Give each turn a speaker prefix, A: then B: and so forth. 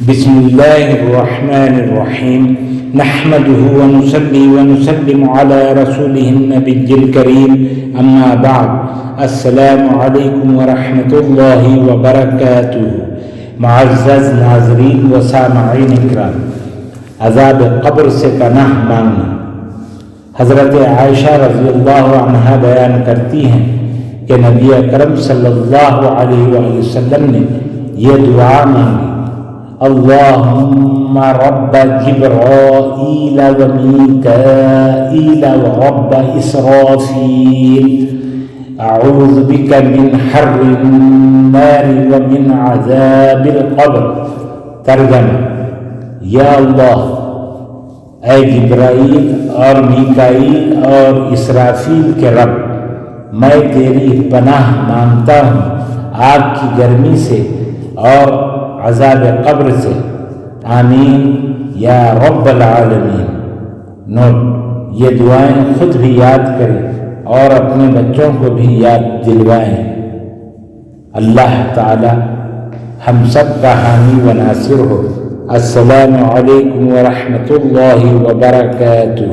A: بسم الله الرحمن الرحيم نحمده ونصلي ونسلم على رسوله النبي الكريم اما بعد السلام علیکم ورحمۃ اللہ وبرکاتہ۔ معزز ناظرین و سامعین اکرام، عذاب قبر سے پناہ مانگنا۔ حضرت عائشہ رضی اللہ عنہا بیان کرتی ہیں کہ نبی اکرم صلی اللہ علیہ وآلہ وسلم نے یہ دعا مانگی: اللہم رب جبرائیل و میکائیل و رب اسرافیل اعوذ بک من حر النار و من عذاب القبر۔ ترجمہ: یا اللہ، اے جبرائیل اور میکائیل اور اسرافیل کے رب، میں تیری پناہ مانگتا ہوں آگ کی گرمی سے اور عذاب قبر سے۔ آمین یا رب العالمین۔ نوٹ: یہ دعائیں خود بھی یاد کریں اور اپنے بچوں کو بھی یاد دلوائیں۔ اللہ تعالی ہم سب کا حامی و ناصر ہو۔ السلام علیکم ورحمۃ اللہ وبرکاتہ۔